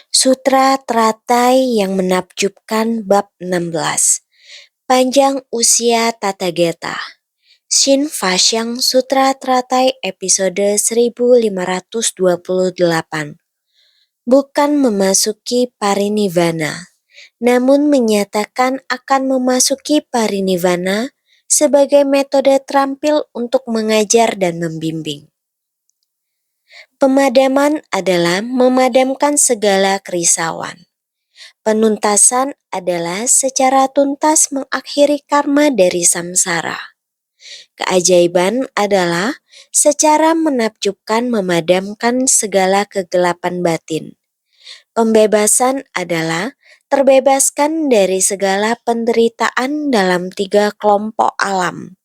Sutra Teratai yang menakjubkan bab 16. Panjang usia Tathagata. Shin Fasyang Sutra Teratai episode 1528. Bukan memasuki parinibbana, namun menyatakan akan memasuki parinibbana sebagai metode terampil untuk mengajar dan membimbing. Pemadaman adalah memadamkan segala kerisauan. Penuntasan adalah secara tuntas mengakhiri karma dari samsara. Keajaiban adalah secara menakjubkan memadamkan segala kegelapan batin. Pembebasan adalah terbebaskan dari segala penderitaan dalam 3 kelompok alam.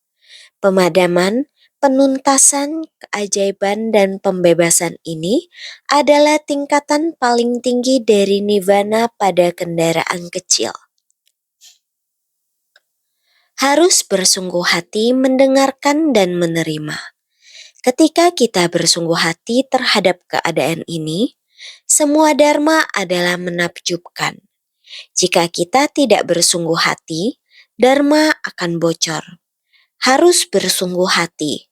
Pemadaman, penuntasan, keajaiban, dan pembebasan ini adalah tingkatan paling tinggi dari nirvana pada kendaraan kecil. Harus bersungguh hati mendengarkan dan menerima. Ketika kita bersungguh hati terhadap keadaan ini, semua dharma adalah menakjubkan. Jika kita tidak bersungguh hati, dharma akan bocor. Harus bersungguh hati.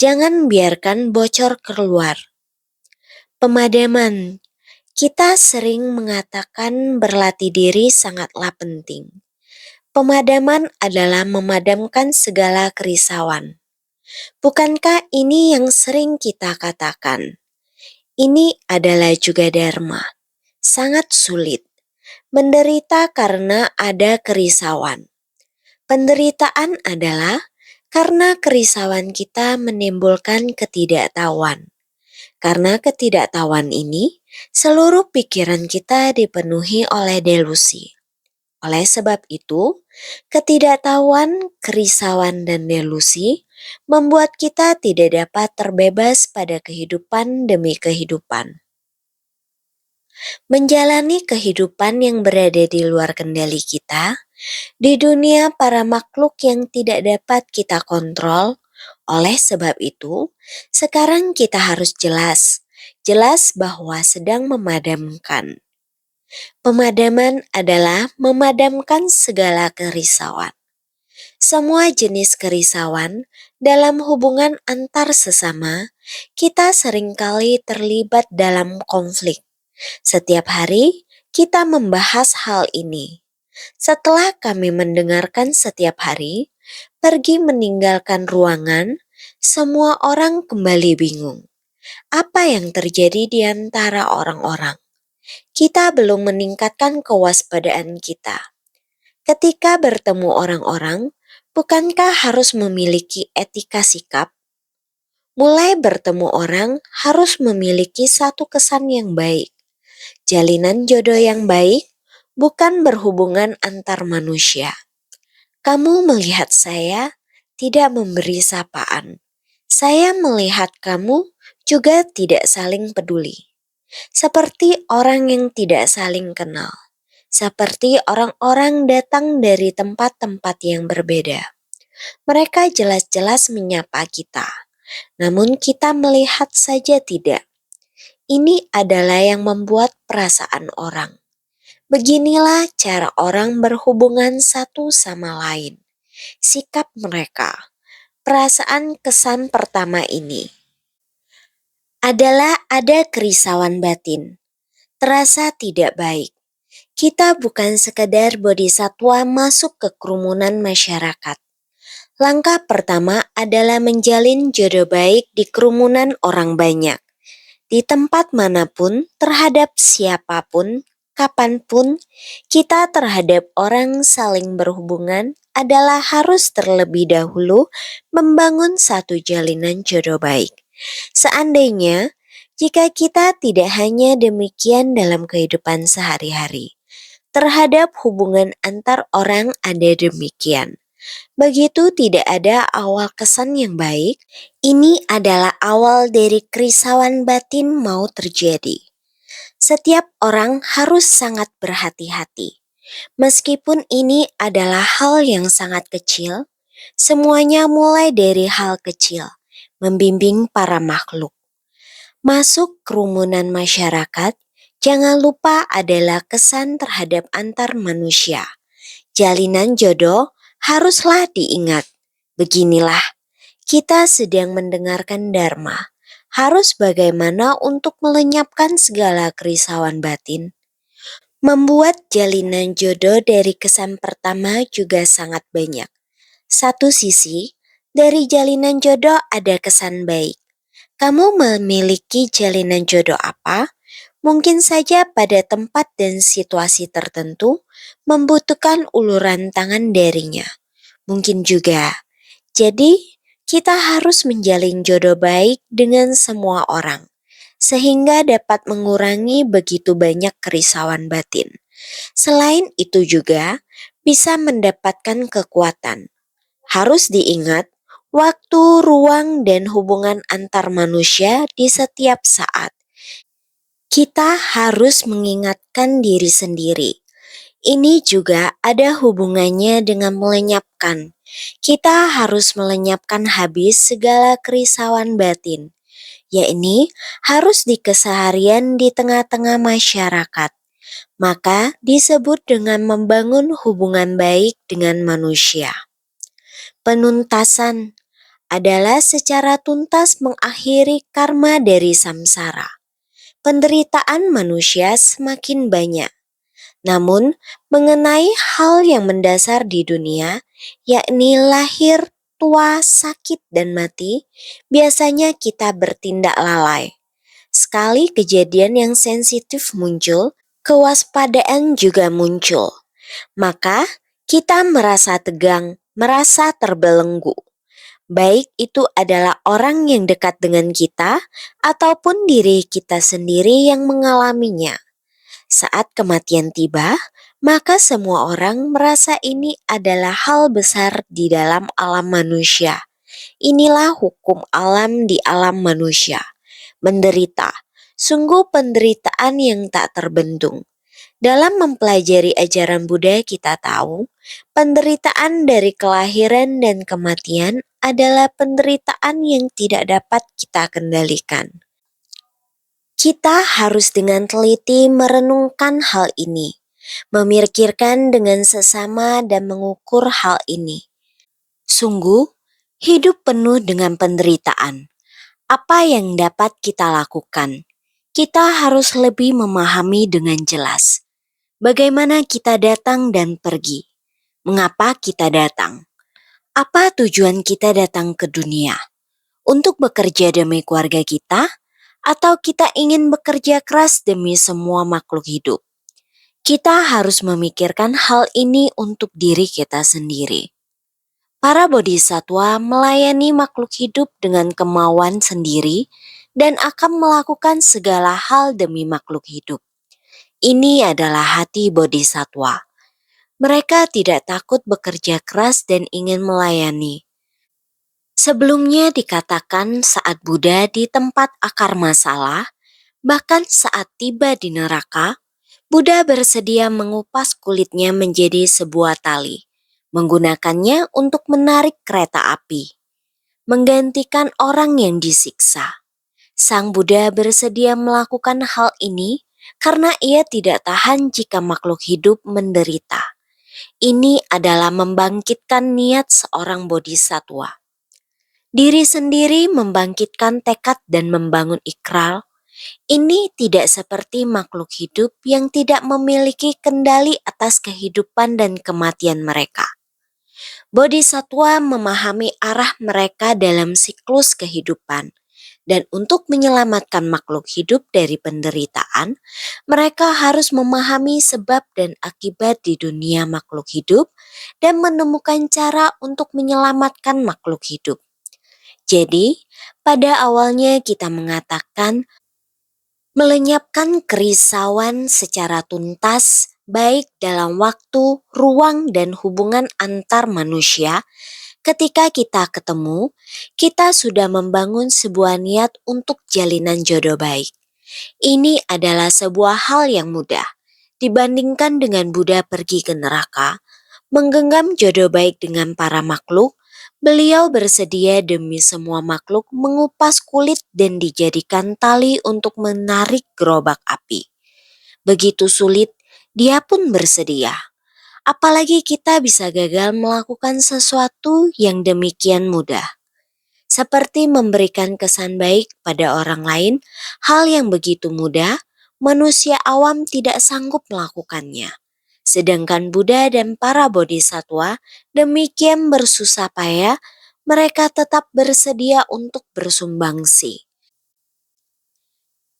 Jangan biarkan bocor keluar. Pemadaman. Kita sering mengatakan berlatih diri sangatlah penting. Pemadaman adalah memadamkan segala kerisauan. Bukankah ini yang sering kita katakan? Ini adalah juga dharma. Sangat sulit. Menderita karena ada kerisauan. Penderitaan adalah karena kerisauan kita menimbulkan ketidaktahuan. Karena ketidaktahuan ini, seluruh pikiran kita dipenuhi oleh delusi. Oleh sebab itu, ketidaktahuan, kerisauan, dan delusi membuat kita tidak dapat terbebas pada kehidupan demi kehidupan. Menjalani kehidupan yang berada di luar kendali kita, di dunia para makhluk yang tidak dapat kita kontrol. Oleh sebab itu, sekarang kita harus jelas bahwa sedang memadamkan. Pemadaman adalah memadamkan segala kerisauan. Semua jenis kerisauan dalam hubungan antar sesama, kita seringkali terlibat dalam konflik. Setiap hari kita membahas hal ini. Setelah kami mendengarkan setiap hari, pergi meninggalkan ruangan, semua orang kembali bingung. Apa yang terjadi di antara orang-orang? Kita belum meningkatkan kewaspadaan kita. Ketika bertemu orang-orang, bukankah harus memiliki etika sikap? Mulai bertemu orang harus memiliki satu kesan yang baik. Jalinan jodoh yang baik bukan berhubungan antar manusia. Kamu melihat saya tidak memberi sapaan. Saya melihat kamu juga tidak saling peduli. Seperti orang yang tidak saling kenal. Seperti orang-orang datang dari tempat-tempat yang berbeda. Mereka jelas-jelas menyapa kita. Namun kita melihat saja tidak. Ini adalah yang membuat perasaan orang. Beginilah cara orang berhubungan satu sama lain. Sikap mereka. Perasaan kesan pertama ini adalah ada kerisauan batin. Terasa tidak baik. Kita bukan sekedar bodhisatwa masuk ke kerumunan masyarakat. Langkah pertama adalah menjalin jodoh baik di kerumunan orang banyak. Di tempat manapun, terhadap siapapun, kapanpun, kita terhadap orang saling berhubungan adalah harus terlebih dahulu membangun satu jalinan jodoh baik. Seandainya, jika kita tidak hanya demikian dalam kehidupan sehari-hari, terhadap hubungan antar orang ada demikian. Begitu tidak ada awal kesan yang baik, ini adalah awal dari kerisauan batin mau terjadi. Setiap orang harus sangat berhati-hati. Meskipun ini adalah hal yang sangat kecil, semuanya mulai dari hal kecil, membimbing para makhluk. Masuk kerumunan masyarakat, jangan lupa adalah kesan terhadap antar manusia. Jalinan jodoh haruslah diingat. Beginilah, kita sedang mendengarkan Dharma. Harus bagaimana untuk melenyapkan segala kerisauan batin. Membuat jalinan jodoh dari kesan pertama juga sangat banyak. Satu sisi, dari jalinan jodoh ada kesan baik. Kamu memiliki jalinan jodoh apa? Mungkin saja pada tempat dan situasi tertentu membutuhkan uluran tangan darinya. Mungkin juga. Jadi, kita harus menjalin jodoh baik dengan semua orang, sehingga dapat mengurangi begitu banyak kerisauan batin. Selain itu juga bisa mendapatkan kekuatan. Harus diingat, waktu, ruang, dan hubungan antar manusia di setiap saat. Kita harus mengingatkan diri sendiri. Ini juga ada hubungannya dengan melenyapkan. Kita harus melenyapkan habis segala kerisauan batin, yakni harus di keseharian di tengah-tengah masyarakat. Maka disebut dengan membangun hubungan baik dengan manusia. Penuntasan adalah secara tuntas mengakhiri karma dari samsara. Penderitaan manusia semakin banyak. Namun, mengenai hal yang mendasar di dunia, yakni lahir, tua, sakit, dan mati, biasanya kita bertindak lalai. Sekali kejadian yang sensitif muncul, kewaspadaan juga muncul. Maka, kita merasa tegang, merasa terbelenggu. Baik itu adalah orang yang dekat dengan kita, ataupun diri kita sendiri yang mengalaminya. Saat kematian tiba, maka semua orang merasa ini adalah hal besar di dalam alam manusia. Inilah hukum alam di alam manusia. Menderita, sungguh penderitaan yang tak terbendung. Dalam mempelajari ajaran Buddha kita tahu, penderitaan dari kelahiran dan kematian adalah penderitaan yang tidak dapat kita kendalikan. Kita harus dengan teliti merenungkan hal ini, memikirkan dengan sesama dan mengukur hal ini. Sungguh, hidup penuh dengan penderitaan. Apa yang dapat kita lakukan? Kita harus lebih memahami dengan jelas. Bagaimana kita datang dan pergi? Mengapa kita datang? Apa tujuan kita datang ke dunia? Untuk bekerja demi keluarga kita? Atau kita ingin bekerja keras demi semua makhluk hidup? Kita harus memikirkan hal ini untuk diri kita sendiri. Para bodhisattva melayani makhluk hidup dengan kemauan sendiri dan akan melakukan segala hal demi makhluk hidup. Ini adalah hati bodhisattva. Mereka tidak takut bekerja keras dan ingin melayani. Sebelumnya dikatakan saat Buddha di tempat akar masalah, bahkan saat tiba di neraka, Buddha bersedia mengupas kulitnya menjadi sebuah tali, menggunakannya untuk menarik kereta api, menggantikan orang yang disiksa. Sang Buddha bersedia melakukan hal ini karena ia tidak tahan jika makhluk hidup menderita. Ini adalah membangkitkan niat seorang bodhisattva. Diri sendiri membangkitkan tekad dan membangun ikrar. Ini tidak seperti makhluk hidup yang tidak memiliki kendali atas kehidupan dan kematian mereka. Bodhisattva memahami arah mereka dalam siklus kehidupan. Dan untuk menyelamatkan makhluk hidup dari penderitaan, mereka harus memahami sebab dan akibat di dunia makhluk hidup dan menemukan cara untuk menyelamatkan makhluk hidup. Jadi, pada awalnya kita mengatakan melenyapkan kerisauan secara tuntas baik dalam waktu, ruang, dan hubungan antar manusia. Ketika kita ketemu, kita sudah membangun sebuah niat untuk jalinan jodoh baik. Ini adalah sebuah hal yang mudah. Dibandingkan dengan Buddha pergi ke neraka, menggenggam jodoh baik dengan para makhluk, beliau bersedia demi semua makhluk mengupas kulit dan dijadikan tali untuk menarik gerobak api. Begitu sulit, dia pun bersedia. Apalagi kita bisa gagal melakukan sesuatu yang demikian mudah. Seperti memberikan kesan baik pada orang lain, hal yang begitu mudah, manusia awam tidak sanggup melakukannya. Sedangkan Buddha dan para bodhisatwa demikian bersusah payah, mereka tetap bersedia untuk bersumbangsi.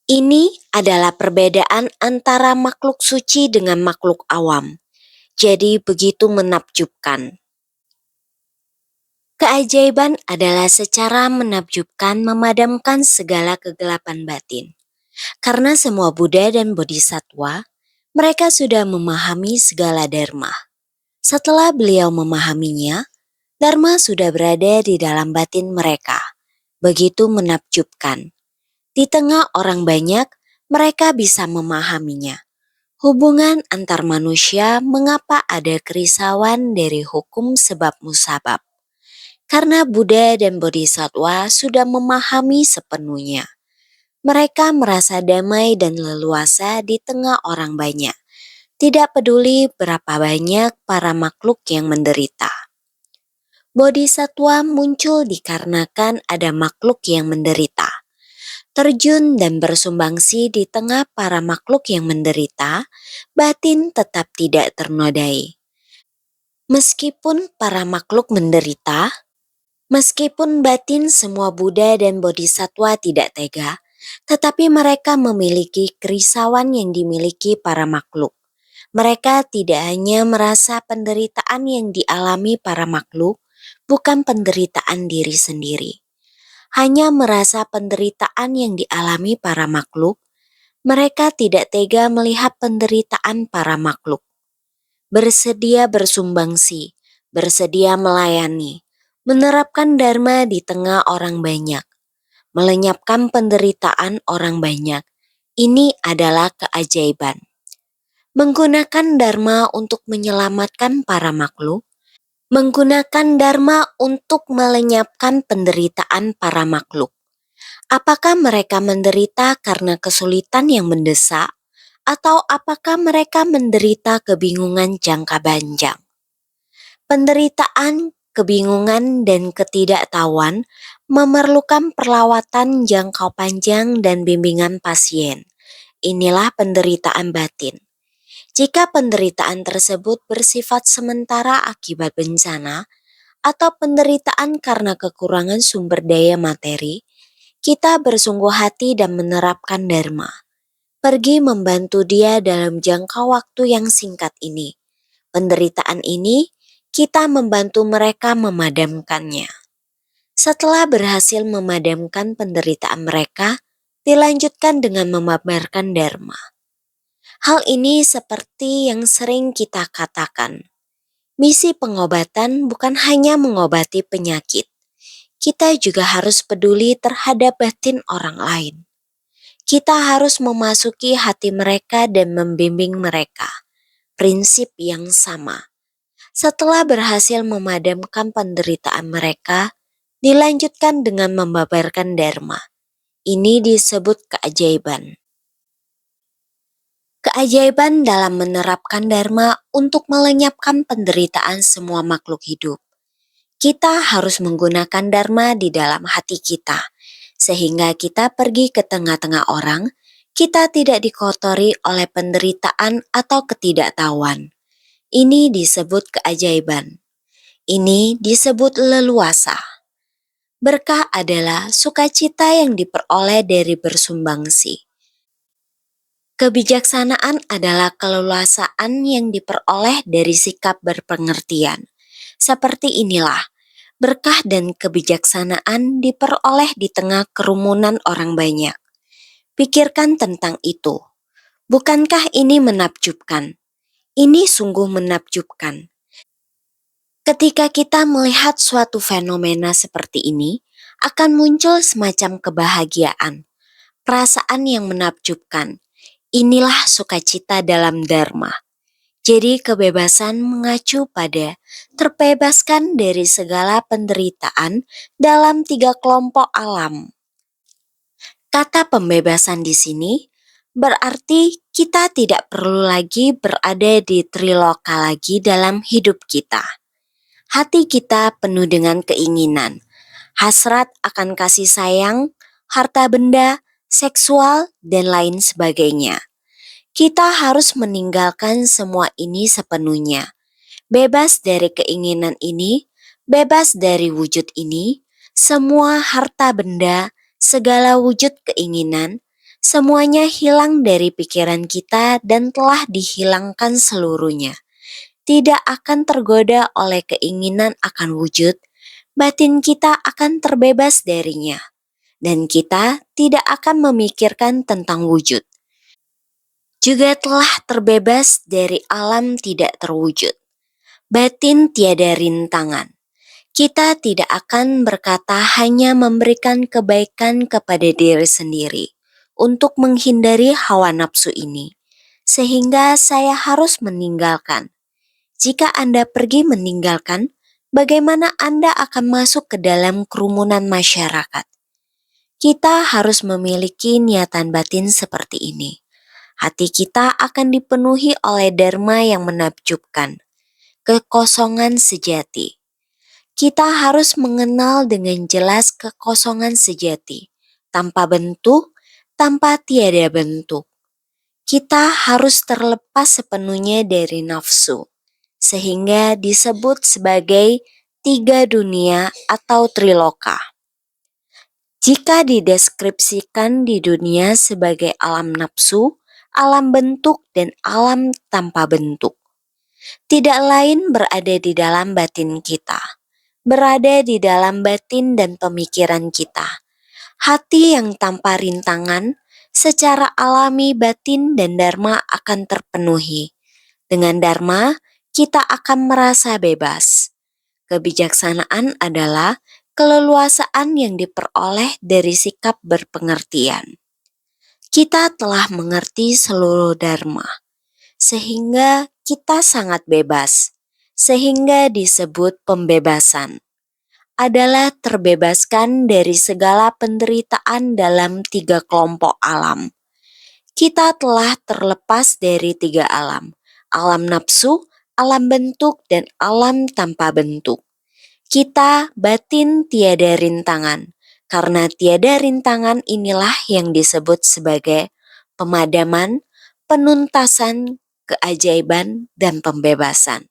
Ini adalah perbedaan antara makhluk suci dengan makhluk awam. Jadi begitu menakjubkan. Keajaiban adalah secara menakjubkan memadamkan segala kegelapan batin. Karena semua Buddha dan Bodhisattva, mereka sudah memahami segala dharma. Setelah beliau memahaminya, dharma sudah berada di dalam batin mereka. Begitu menakjubkan. Di tengah orang banyak, mereka bisa memahaminya. Hubungan antar manusia mengapa ada kerisauan dari hukum sebab musabab. Karena Buddha dan Bodhisattva sudah memahami sepenuhnya. Mereka merasa damai dan leluasa di tengah orang banyak. Tidak peduli berapa banyak para makhluk yang menderita. Bodhisattva muncul dikarenakan ada makhluk yang menderita. Terjun dan bersumbangsi di tengah para makhluk yang menderita, batin tetap tidak ternodai. Meskipun para makhluk menderita, meskipun batin semua Buddha dan Bodhisattva tidak tega, tetapi mereka memiliki kerisauan yang dimiliki para makhluk. Mereka tidak hanya merasa penderitaan yang dialami para makhluk, bukan penderitaan diri sendiri. Hanya merasa penderitaan yang dialami para makhluk, mereka tidak tega melihat penderitaan para makhluk. Bersedia bersumbangsi, bersedia melayani, menerapkan dharma di tengah orang banyak, melenyapkan penderitaan orang banyak. Ini adalah keajaiban. Menggunakan dharma untuk menyelamatkan para makhluk, menggunakan dharma untuk melenyapkan penderitaan para makhluk. Apakah mereka menderita karena kesulitan yang mendesak, atau apakah mereka menderita kebingungan jangka panjang? Penderitaan, kebingungan, dan ketidaktahuan memerlukan perawatan jangka panjang dan bimbingan pasien. Inilah penderitaan batin. Jika penderitaan tersebut bersifat sementara akibat bencana, atau penderitaan karena kekurangan sumber daya materi, kita bersungguh hati dan menerapkan dharma. Pergi membantu dia dalam jangka waktu yang singkat ini. Penderitaan ini, kita membantu mereka memadamkannya. Setelah berhasil memadamkan penderitaan mereka, dilanjutkan dengan memabarkan dharma. Hal ini seperti yang sering kita katakan. Misi pengobatan bukan hanya mengobati penyakit. Kita juga harus peduli terhadap batin orang lain. Kita harus memasuki hati mereka dan membimbing mereka. Prinsip yang sama. Setelah berhasil memadamkan penderitaan mereka, dilanjutkan dengan membabarkan dharma. Ini disebut keajaiban. Keajaiban dalam menerapkan dharma untuk melenyapkan penderitaan semua makhluk hidup. Kita harus menggunakan dharma di dalam hati kita, sehingga kita pergi ke tengah-tengah orang, kita tidak dikotori oleh penderitaan atau ketidaktahuan. Ini disebut keajaiban. Ini disebut leluasa. Berkah adalah sukacita yang diperoleh dari bersumbangsi. Kebijaksanaan adalah keleluasaan yang diperoleh dari sikap berpengertian. Seperti inilah, berkah dan kebijaksanaan diperoleh di tengah kerumunan orang banyak. Pikirkan tentang itu. Bukankah ini menakjubkan? Ini sungguh menakjubkan. Ketika kita melihat suatu fenomena seperti ini, akan muncul semacam kebahagiaan, perasaan yang menakjubkan. Inilah sukacita dalam dharma. Jadi kebebasan mengacu pada terbebaskan dari segala penderitaan dalam 3 kelompok alam. Kata pembebasan di sini Berarti kita tidak perlu lagi berada di triloka lagi dalam hidup kita. Hati kita penuh dengan keinginan, hasrat akan kasih sayang, harta benda, seksual, dan lain sebagainya. Kita harus meninggalkan semua ini sepenuhnya. Bebas dari keinginan ini, bebas dari wujud ini, semua harta benda, segala wujud keinginan, semuanya hilang dari pikiran kita dan telah dihilangkan seluruhnya. Tidak akan tergoda oleh keinginan akan wujud, batin kita akan terbebas darinya, dan kita tidak akan memikirkan tentang wujud. Juga telah terbebas dari alam tidak terwujud. Batin tiada rintangan. Kita tidak akan berkata hanya memberikan kebaikan kepada diri sendiri untuk menghindari hawa nafsu ini, sehingga saya harus meninggalkan. Jika Anda pergi meninggalkan, bagaimana Anda akan masuk ke dalam kerumunan masyarakat? Kita harus memiliki niatan batin seperti ini. Hati kita akan dipenuhi oleh dharma yang menakjubkan, kekosongan sejati. Kita harus mengenal dengan jelas kekosongan sejati, tanpa bentuk, tanpa tiada bentuk. Kita harus terlepas sepenuhnya dari nafsu, sehingga disebut sebagai tiga dunia atau triloka. Jika dideskripsikan di dunia sebagai alam nafsu, alam bentuk, dan alam tanpa bentuk, tidak lain berada di dalam batin kita, berada di dalam batin dan pemikiran kita. Hati yang tanpa rintangan, secara alami batin dan dharma akan terpenuhi. Dengan dharma, kita akan merasa bebas. Kebijaksanaan adalah keleluasaan yang diperoleh dari sikap berpengertian. Kita telah mengerti seluruh dharma, sehingga kita sangat bebas, sehingga disebut pembebasan. Adalah terbebaskan dari segala penderitaan dalam tiga kelompok alam. Kita telah terlepas dari tiga alam, alam nafsu, alam bentuk, dan alam tanpa bentuk. Kita batin tiada rintangan, karena tiada rintangan inilah yang disebut sebagai pemadaman, penuntasan, keajaiban, dan pembebasan.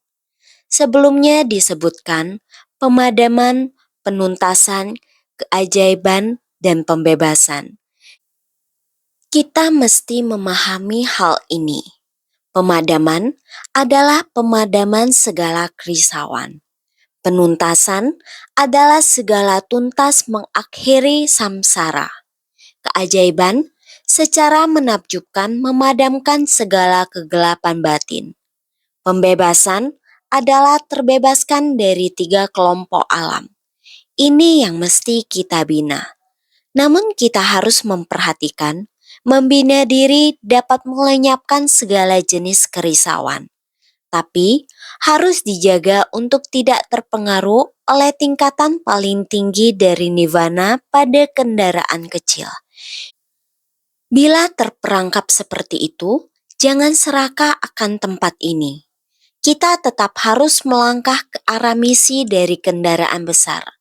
Sebelumnya disebutkan pemadaman, penuntasan, keajaiban, dan pembebasan. Kita mesti memahami hal ini. Pemadaman adalah pemadaman segala kerisauan. Penuntasan adalah segala tuntas mengakhiri samsara. Keajaiban secara menakjubkan memadamkan segala kegelapan batin. Pembebasan adalah terbebaskan dari tiga kelompok alam. Ini yang mesti kita bina. Namun kita harus memperhatikan, membina diri dapat melenyapkan segala jenis kerisauan. Tapi harus dijaga untuk tidak terpengaruh oleh tingkatan paling tinggi dari nirvana pada kendaraan kecil. Bila terperangkap seperti itu, jangan serakah akan tempat ini. Kita tetap harus melangkah ke arah misi dari kendaraan besar.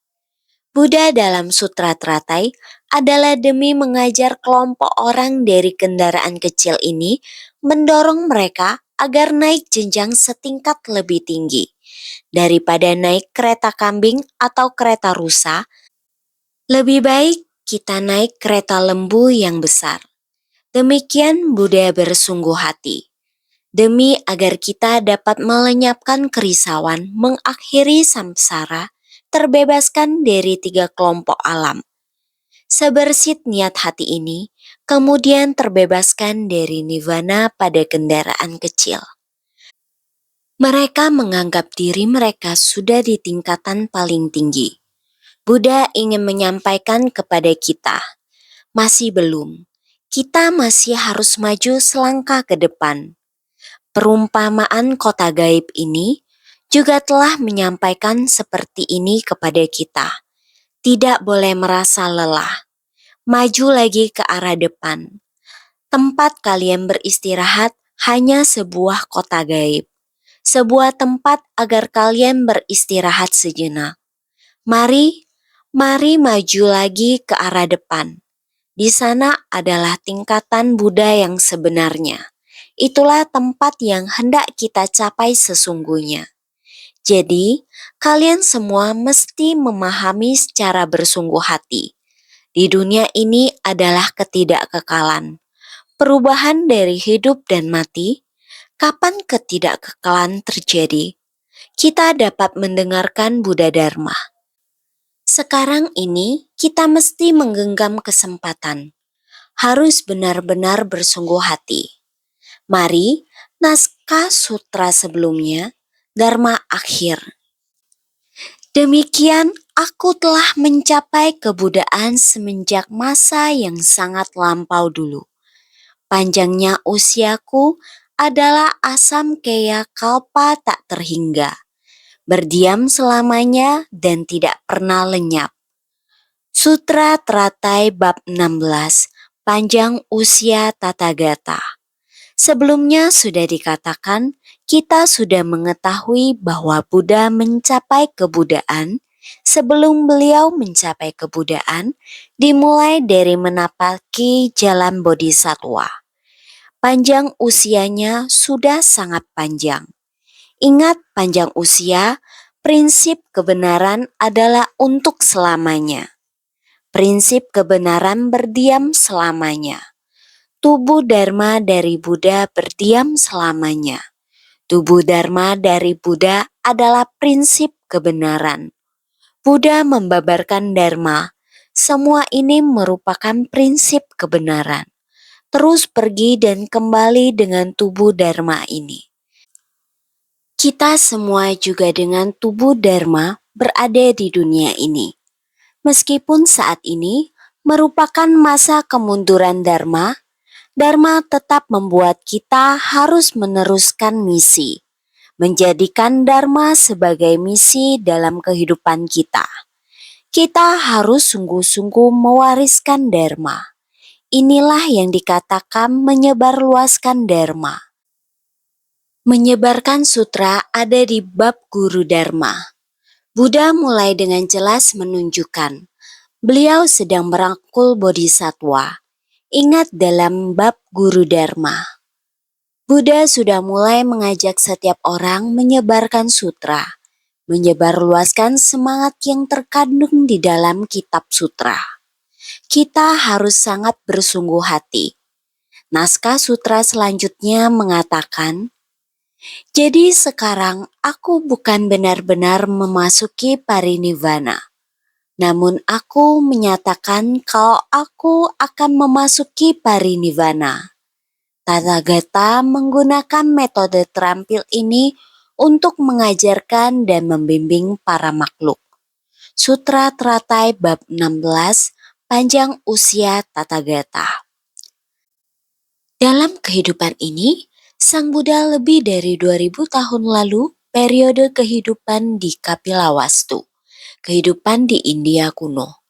Buddha dalam Sutra Teratai adalah demi mengajar kelompok orang dari kendaraan kecil ini, mendorong mereka agar naik jenjang setingkat lebih tinggi. Daripada naik kereta kambing atau kereta rusa, lebih baik kita naik kereta lembu yang besar. Demikian Buddha bersungguh hati. Demi agar kita dapat melenyapkan kerisauan, mengakhiri samsara, terbebaskan dari tiga kelompok alam. Sebersit niat hati ini, kemudian terbebaskan dari nirvana pada kendaraan kecil. Mereka menganggap diri mereka sudah di tingkatan paling tinggi. Buddha ingin menyampaikan kepada kita, masih belum. Kita masih harus maju selangkah ke depan. Perumpamaan kota gaib ini juga telah menyampaikan seperti ini kepada kita. Tidak boleh merasa lelah. Maju lagi ke arah depan. Tempat kalian beristirahat hanya sebuah kota gaib, sebuah tempat agar kalian beristirahat sejenak. Mari, mari maju lagi ke arah depan. Di sana adalah tingkatan Buddha yang sebenarnya. Itulah tempat yang hendak kita capai sesungguhnya. Jadi, kalian semua mesti memahami secara bersungguh hati. Di dunia ini adalah ketidakkekalan. Perubahan dari hidup dan mati. Kapan ketidakkekalan terjadi? Kita dapat mendengarkan Buddha Dharma. Sekarang ini kita mesti menggenggam kesempatan. Harus benar-benar bersungguh hati. Mari, naskah sutra sebelumnya, Dharma akhir. Demikian aku telah mencapai kebudaan semenjak masa yang sangat lampau dulu. Panjangnya usiaku adalah asam kaya kalpa tak terhingga. Berdiam selamanya dan tidak pernah lenyap. Sutra Teratai Bab 16, Panjang Usia Tathagata. Sebelumnya sudah dikatakan, kita sudah mengetahui bahwa Buddha mencapai kebudaan sebelum beliau mencapai kebudaan dimulai dari menapaki jalan bodhisattva. Panjang usianya sudah sangat panjang. Ingat, panjang usia, prinsip kebenaran adalah untuk selamanya. Prinsip kebenaran berdiam selamanya. Tubuh Dharma dari Buddha berdiam selamanya. Tubuh Dharma dari Buddha adalah prinsip kebenaran. Buddha membabarkan Dharma. Semua ini merupakan prinsip kebenaran. Terus pergi dan kembali dengan tubuh Dharma ini. Kita semua juga dengan tubuh Dharma berada di dunia ini. Meskipun saat ini merupakan masa kemunduran Dharma, Dharma tetap membuat kita harus meneruskan misi, menjadikan Dharma sebagai misi dalam kehidupan kita. Kita harus sungguh-sungguh mewariskan Dharma. Inilah yang dikatakan menyebarluaskan Dharma. Menyebarkan sutra ada di bab Guru Dharma. Buddha mulai dengan jelas menunjukkan beliau sedang merangkul bodhisattva. Ingat dalam bab Guru Dharma. Buddha sudah mulai mengajak setiap orang menyebarkan sutra, menyebarluaskan semangat yang terkandung di dalam kitab sutra. Kita harus sangat bersungguh hati. Naskah sutra selanjutnya mengatakan, jadi sekarang aku bukan benar-benar memasuki parinibbana. Namun aku menyatakan kalau aku akan memasuki parinibbana. Tathagata menggunakan metode terampil ini untuk mengajarkan dan membimbing para makhluk. Sutra Teratai Bab 16, Panjang Usia Tathagata. Dalam kehidupan ini, Sang Buddha lebih dari 2000 tahun lalu periode kehidupan di Kapilawastu, kehidupan di India kuno.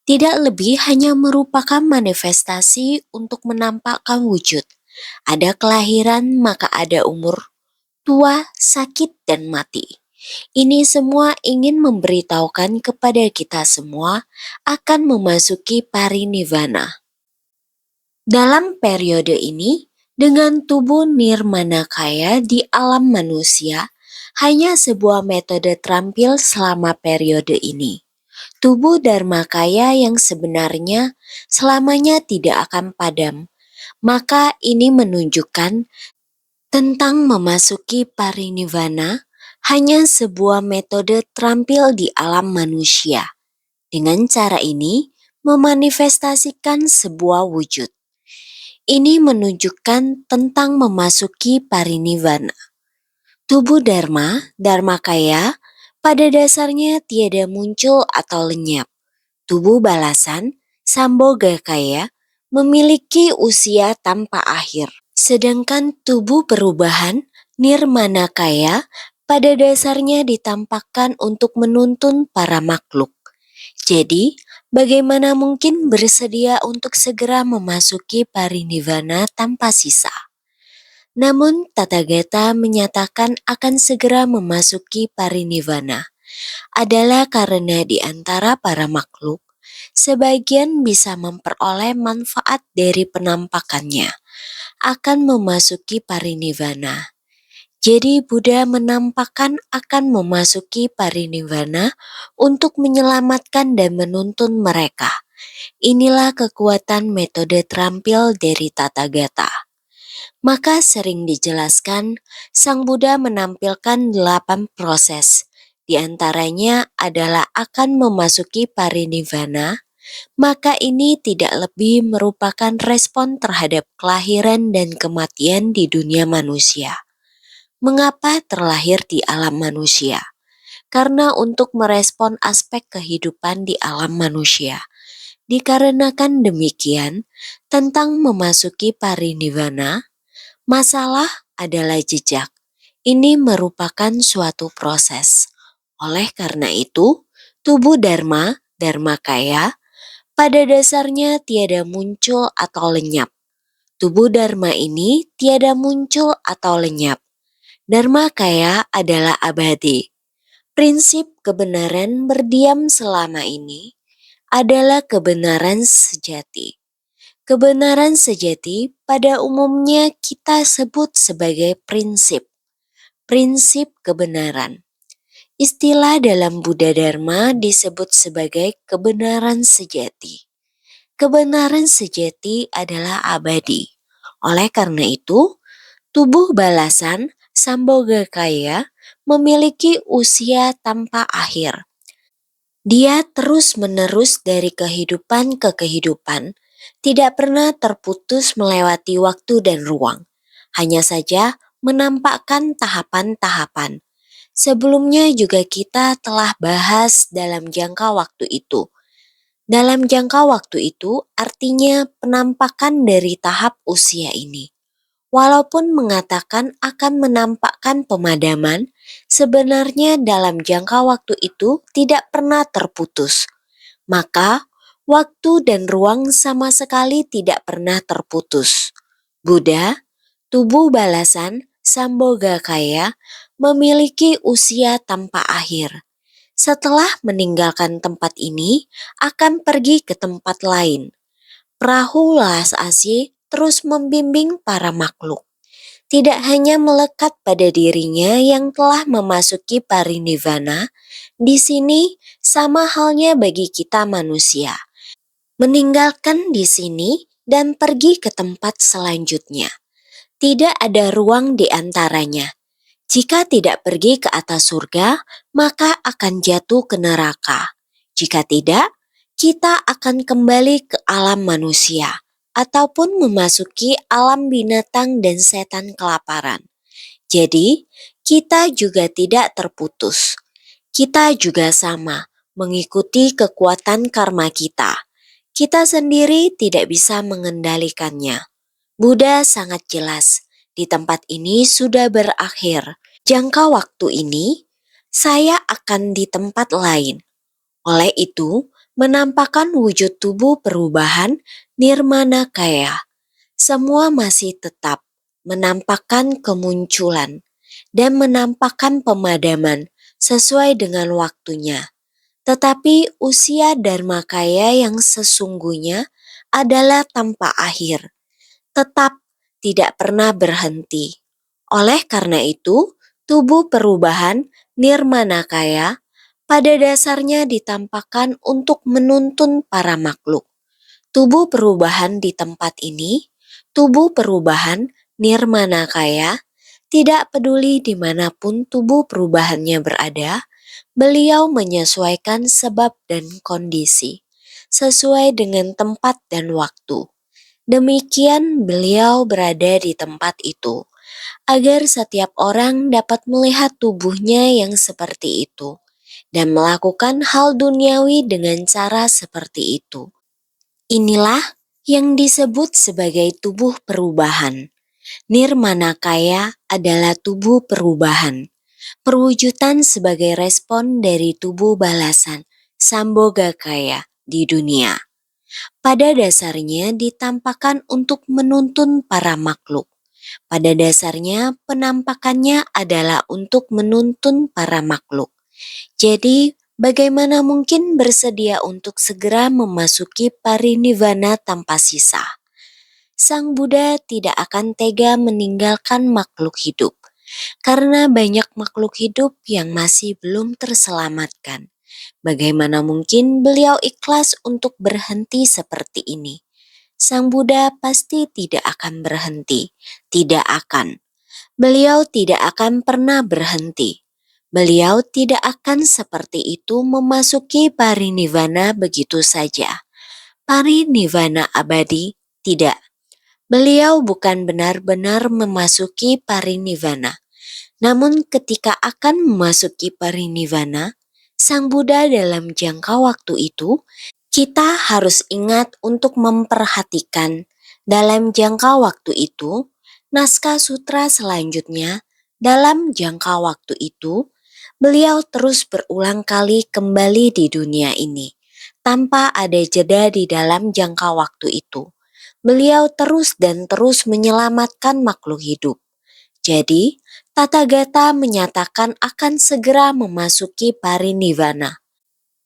Tidak lebih hanya merupakan manifestasi untuk menampakkan wujud. Ada kelahiran maka ada umur, tua, sakit, dan mati. Ini semua ingin memberitahukan kepada kita semua akan memasuki parinibbana. Dalam periode ini, dengan tubuh nirmanakaya di alam manusia, hanya sebuah metode terampil selama periode ini. Tubuh Dharmakaya yang sebenarnya selamanya tidak akan padam. Maka ini menunjukkan tentang memasuki parinibbana hanya sebuah metode terampil di alam manusia. Dengan cara ini, memanifestasikan sebuah wujud. Ini menunjukkan tentang memasuki parinibbana. Tubuh Dharma, Dharmakaya, pada dasarnya tiada muncul atau lenyap. Tubuh balasan, Sambhogakaya, memiliki usia tanpa akhir. Sedangkan tubuh perubahan, Nirmanakaya, pada dasarnya ditampakkan untuk menuntun para makhluk. Jadi, Bagaimana mungkin bersedia untuk segera memasuki parinibbana tanpa sisa? Namun Tathagata menyatakan akan segera memasuki parinibbana adalah karena di antara para makhluk, sebagian bisa memperoleh manfaat dari penampakannya akan memasuki parinibbana. Jadi Buddha menampakkan akan memasuki parinibbana untuk menyelamatkan dan menuntun mereka. Inilah kekuatan metode terampil dari Tathagata. Maka sering dijelaskan, Sang Buddha menampilkan 8 proses. Di antaranya adalah akan memasuki parinibbana, maka ini tidak lebih merupakan respon terhadap kelahiran dan kematian di dunia manusia. Mengapa terlahir di alam manusia? Karena untuk merespon aspek kehidupan di alam manusia. Dikarenakan demikian, tentang memasuki parinibbana, masalah adalah jejak. Ini merupakan suatu proses. Oleh karena itu, tubuh Dharma, Dharmakaya, pada dasarnya tiada muncul atau lenyap. Tubuh Dharma ini tiada muncul atau lenyap. Dharmakaya adalah abadi. Prinsip kebenaran berdiam selama ini adalah kebenaran sejati. Kebenaran sejati pada umumnya kita sebut sebagai prinsip. Prinsip kebenaran. Istilah dalam Buddha Dharma disebut sebagai kebenaran sejati. Kebenaran sejati adalah abadi. Oleh karena itu, tubuh balasan Sambhogakaya memiliki usia tanpa akhir. Dia terus-menerus dari kehidupan ke kehidupan, tidak pernah terputus melewati waktu dan ruang. Hanya saja menampakkan tahapan-tahapan. Sebelumnya juga kita telah bahas dalam jangka waktu itu. Dalam jangka waktu itu artinya penampakan dari tahap usia ini. Walaupun mengatakan akan menampakkan pemadaman, sebenarnya dalam jangka waktu itu tidak pernah terputus. Maka, waktu dan ruang sama sekali tidak pernah terputus. Buddha, tubuh balasan, Sambhogakaya, memiliki usia tanpa akhir. Setelah meninggalkan tempat ini, akan pergi ke tempat lain. Perahu Las Asih terus membimbing para makhluk. Tidak hanya melekat pada dirinya yang telah memasuki parinibbana, di sini sama halnya bagi kita manusia. Meninggalkan di sini dan pergi ke tempat selanjutnya. Tidak ada ruang di antaranya. Jika tidak pergi ke atas surga, maka akan jatuh ke neraka. Jika tidak, kita akan kembali ke alam manusia ataupun memasuki alam binatang dan setan kelaparan. Jadi, kita juga tidak terputus. Kita juga sama, mengikuti kekuatan karma kita. Kita sendiri tidak bisa mengendalikannya. Buddha sangat jelas, di tempat ini sudah berakhir. Jangka waktu ini, saya akan di tempat lain. Oleh itu, menampakkan wujud tubuh perubahan nirmana kaya. Semua masih tetap menampakkan kemunculan dan menampakkan pemadaman sesuai dengan waktunya. Tetapi usia Dharmakaya yang sesungguhnya adalah tanpa akhir, tetap tidak pernah berhenti. Oleh karena itu, tubuh perubahan Nirmanakaya pada dasarnya ditampakkan untuk menuntun para makhluk. Tubuh perubahan di tempat ini, tubuh perubahan Nirmanakaya, tidak peduli dimanapun tubuh perubahannya berada, beliau menyesuaikan sebab dan kondisi, sesuai dengan tempat dan waktu. Demikian beliau berada di tempat itu, agar setiap orang dapat melihat tubuhnya yang seperti itu, dan melakukan hal duniawi dengan cara seperti itu. Inilah yang disebut sebagai tubuh perubahan. Nirmanakaya adalah tubuh perubahan, perwujudan sebagai respon dari tubuh balasan, Sambhogakaya, di dunia. Pada dasarnya ditampakkan untuk menuntun para makhluk. Pada dasarnya penampakannya adalah untuk menuntun para makhluk. Jadi, bagaimana mungkin bersedia untuk segera memasuki parinibbana tanpa sisa? Sang Buddha tidak akan tega meninggalkan makhluk hidup, karena banyak makhluk hidup yang masih belum terselamatkan. Bagaimana mungkin beliau ikhlas untuk berhenti seperti ini? Sang Buddha pasti tidak akan berhenti, tidak akan. Beliau tidak akan pernah berhenti. Beliau tidak akan seperti itu memasuki parinibbana begitu saja. Parinibbana abadi, tidak. Beliau bukan benar-benar memasuki parinibbana. Namun ketika akan memasuki parinibbana, Sang Buddha dalam jangka waktu itu, kita harus ingat untuk memperhatikan dalam jangka waktu itu, naskah sutra selanjutnya dalam jangka waktu itu, beliau terus berulang kali kembali di dunia ini. Tanpa ada jeda di dalam jangka waktu itu, beliau terus dan terus menyelamatkan makhluk hidup. Jadi, Tathagata menyatakan akan segera memasuki parinibbana.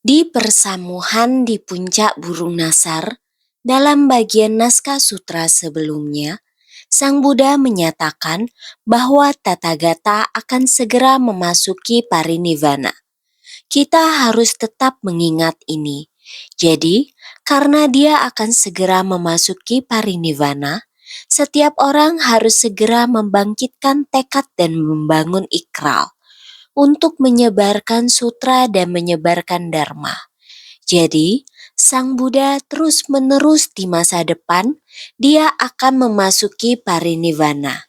Di persamuhan di puncak burung nasar, dalam bagian naskah sutra sebelumnya, Sang Buddha menyatakan bahwa Tathagata akan segera memasuki parinibbana. Kita harus tetap mengingat ini. Jadi, karena dia akan segera memasuki parinibbana, setiap orang harus segera membangkitkan tekad dan membangun ikrar untuk menyebarkan sutra dan menyebarkan dharma. Jadi, Sang Buddha terus-menerus di masa depan, dia akan memasuki parinibbana.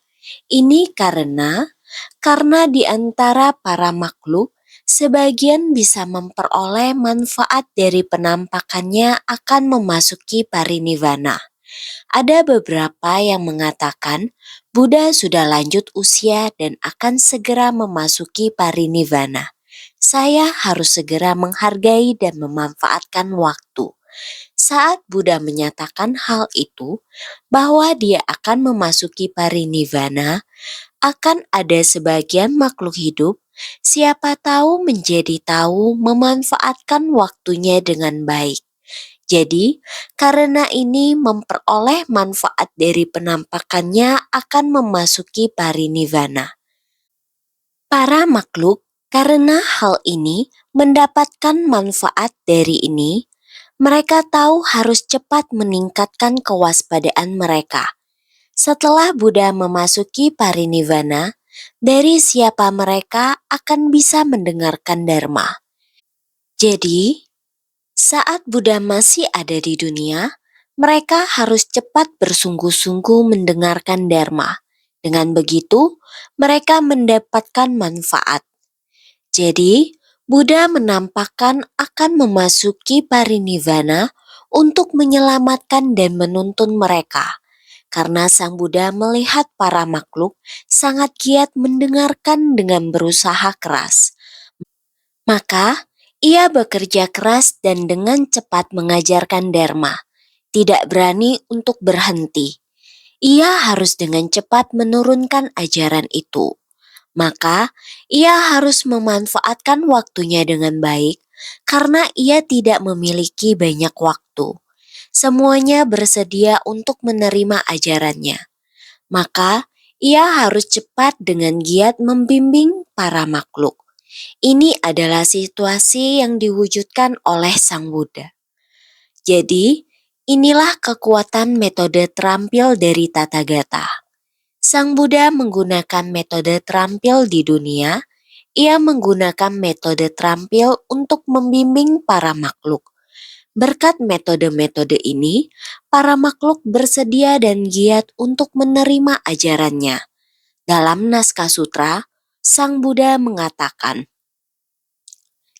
Ini karena di antara para makhluk, sebagian bisa memperoleh manfaat dari penampakannya akan memasuki parinibbana. Ada beberapa yang mengatakan Buddha sudah lanjut usia dan akan segera memasuki parinibbana. Saya harus segera menghargai dan memanfaatkan waktu. Saat Buddha menyatakan hal itu, bahwa dia akan memasuki parinibbana, akan ada sebagian makhluk hidup, siapa tahu menjadi tahu memanfaatkan waktunya dengan baik. Jadi, karena ini memperoleh manfaat dari penampakannya akan memasuki parinibbana. Para makhluk karena hal ini mendapatkan manfaat dari ini, mereka tahu harus cepat meningkatkan kewaspadaan mereka. Setelah Buddha memasuki parinibbana, dari siapa mereka akan bisa mendengarkan dharma. Jadi, saat Buddha masih ada di dunia, mereka harus cepat bersungguh-sungguh mendengarkan dharma. Dengan begitu, mereka mendapatkan manfaat. Jadi, Buddha menampakkan akan memasuki parinibbana untuk menyelamatkan dan menuntun mereka. Karena Sang Buddha melihat para makhluk sangat giat mendengarkan dengan berusaha keras. Maka, ia bekerja keras dan dengan cepat mengajarkan dharma, tidak berani untuk berhenti. Ia harus dengan cepat menurunkan ajaran itu. Maka, ia harus memanfaatkan waktunya dengan baik karena ia tidak memiliki banyak waktu. Semuanya bersedia untuk menerima ajarannya. Maka, ia harus cepat dengan giat membimbing para makhluk. Ini adalah situasi yang diwujudkan oleh Sang Buddha. Jadi, inilah kekuatan metode terampil dari Tathagata. Sang Buddha menggunakan metode terampil di dunia. Ia menggunakan metode terampil untuk membimbing para makhluk. Berkat metode-metode ini, para makhluk bersedia dan giat untuk menerima ajarannya. Dalam naskah sutra, Sang Buddha mengatakan,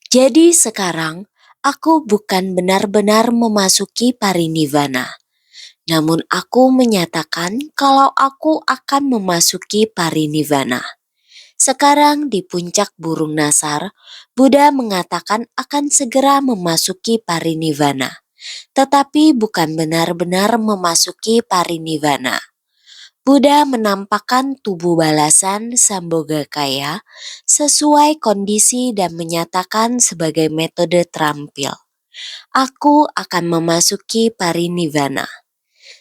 "Jadi sekarang, aku bukan benar-benar memasuki parinibbana. Namun aku menyatakan kalau aku akan memasuki parinibbana. Sekarang di puncak burung nasar, Buddha mengatakan akan segera memasuki parinibbana, tetapi bukan benar-benar memasuki parinibbana. Buddha menampakkan tubuh balasan Sambhogakaya sesuai kondisi dan menyatakan sebagai metode terampil. Aku akan memasuki parinibbana.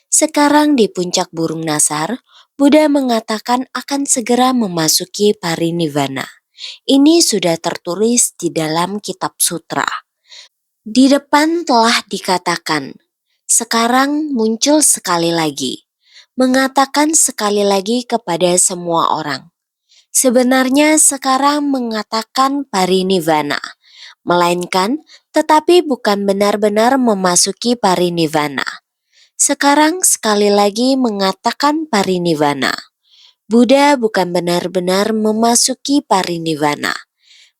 Sekarang di puncak burung nasar, Buddha mengatakan akan segera memasuki parinibbana. Ini sudah tertulis di dalam kitab sutra. Di depan telah dikatakan, sekarang muncul sekali lagi, mengatakan sekali lagi kepada semua orang. Sebenarnya sekarang mengatakan parinibbana, melainkan tetapi bukan benar-benar memasuki parinibbana. Sekarang sekali lagi mengatakan parinibbana. Buddha bukan benar-benar memasuki parinibbana,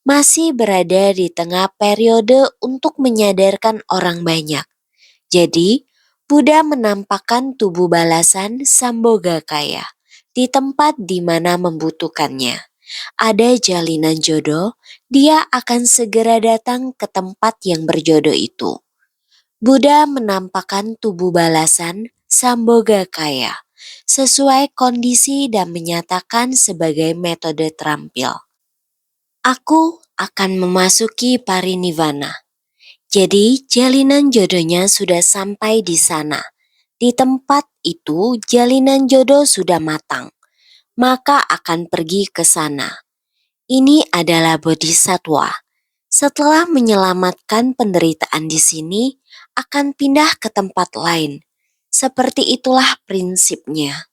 masih berada di tengah periode untuk menyadarkan orang banyak. Jadi, Buddha menampakkan tubuh balasan Sambhogakaya di tempat di mana membutuhkannya. Ada jalinan jodoh, dia akan segera datang ke tempat yang berjodoh itu. Buddha menampakkan tubuh balasan Sambhogakaya sesuai kondisi dan menyatakan sebagai metode terampil. Aku akan memasuki parinibbana. Jadi jalinan jodohnya sudah sampai di sana. Di tempat itu jalinan jodoh sudah matang, maka akan pergi ke sana. Ini adalah bodhisattva. Setelah menyelamatkan penderitaan di sini, akan pindah ke tempat lain. Seperti itulah prinsipnya.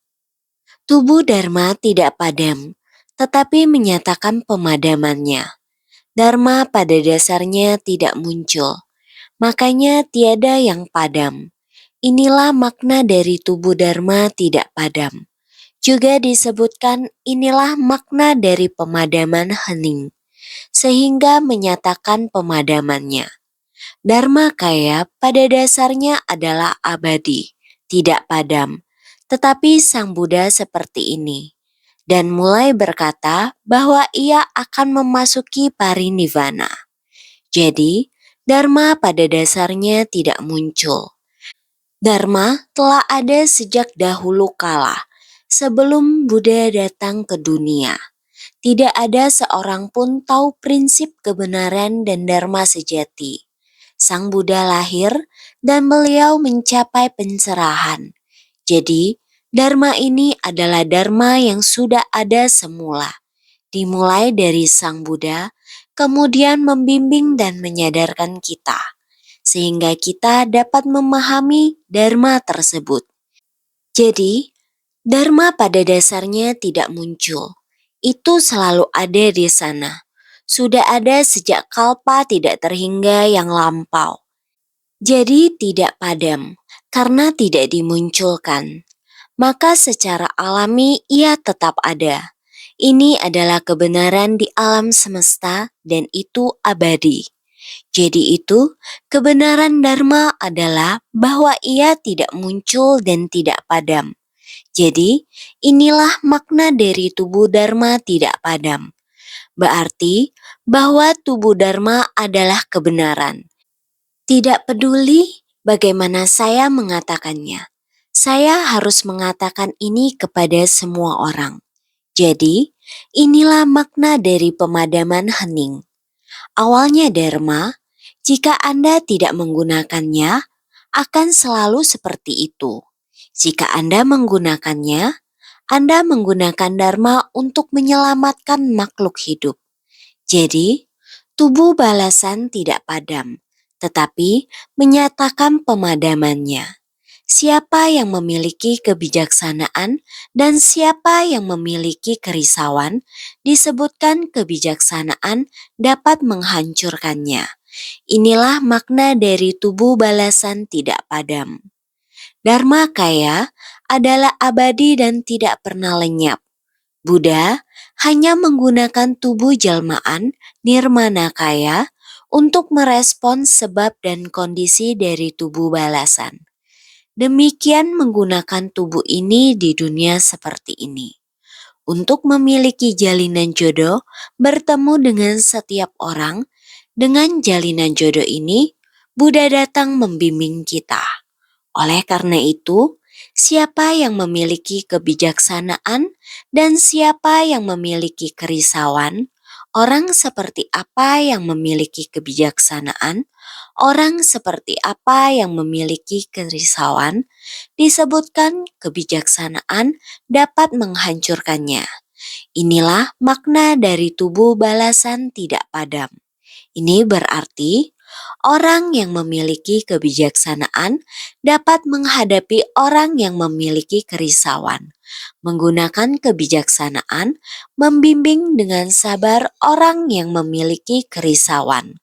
Tubuh Dharma tidak padam, tetapi menyatakan pemadamannya. Dharma pada dasarnya tidak muncul, makanya tiada yang padam. Inilah makna dari tubuh Dharma tidak padam. Juga disebutkan inilah makna dari pemadaman hening, sehingga menyatakan pemadamannya. Dharma kaya pada dasarnya adalah abadi, tidak padam. Tetapi Sang Buddha seperti ini, dan mulai berkata bahwa ia akan memasuki parinibbana. Jadi, Dharma pada dasarnya tidak muncul. Dharma telah ada sejak dahulu kala, sebelum Buddha datang ke dunia. Tidak ada seorang pun tahu prinsip kebenaran dan Dharma sejati. Sang Buddha lahir dan beliau mencapai pencerahan. Jadi, Dharma ini adalah Dharma yang sudah ada semula. Dimulai dari Sang Buddha, kemudian membimbing dan menyadarkan kita, sehingga kita dapat memahami Dharma tersebut. Jadi, Dharma pada dasarnya tidak muncul. Itu selalu ada di sana. Sudah ada sejak kalpa tidak terhingga yang lampau. Jadi tidak padam karena tidak dimunculkan. Maka secara alami ia tetap ada. Ini adalah kebenaran di alam semesta dan itu abadi. Jadi itu kebenaran Dharma adalah bahwa ia tidak muncul dan tidak padam. Jadi inilah makna dari tubuh Dharma tidak padam. Berarti bahwa tubuh Dharma adalah kebenaran. Tidak peduli bagaimana saya mengatakannya. Saya harus mengatakan ini kepada semua orang. Jadi, inilah makna dari pemadaman hening. Awalnya Dharma, jika Anda tidak menggunakannya, akan selalu seperti itu. Jika Anda menggunakannya, Anda menggunakan Dharma untuk menyelamatkan makhluk hidup. Jadi, tubuh balasan tidak padam, tetapi menyatakan pemadamannya. Siapa yang memiliki kebijaksanaan dan siapa yang memiliki kerisauan, disebutkan kebijaksanaan dapat menghancurkannya. Inilah makna dari tubuh balasan tidak padam. Dharma kaya adalah abadi dan tidak pernah lenyap. Buddha hanya menggunakan tubuh jelmaan nirmana kaya untuk merespons sebab dan kondisi dari tubuh balasan. Demikian menggunakan tubuh ini di dunia seperti ini. Untuk memiliki jalinan jodoh, bertemu dengan setiap orang. Dengan jalinan jodoh ini, Buddha datang membimbing kita. Oleh karena itu, siapa yang memiliki kebijaksanaan dan siapa yang memiliki kerisauan, orang seperti apa yang memiliki kebijaksanaan, orang seperti apa yang memiliki kerisauan, disebutkan kebijaksanaan dapat menghancurkannya. Inilah makna dari tubuh balasan tidak padam. Ini berarti orang yang memiliki kebijaksanaan dapat menghadapi orang yang memiliki kerisauan. Menggunakan kebijaksanaan, membimbing dengan sabar orang yang memiliki kerisauan.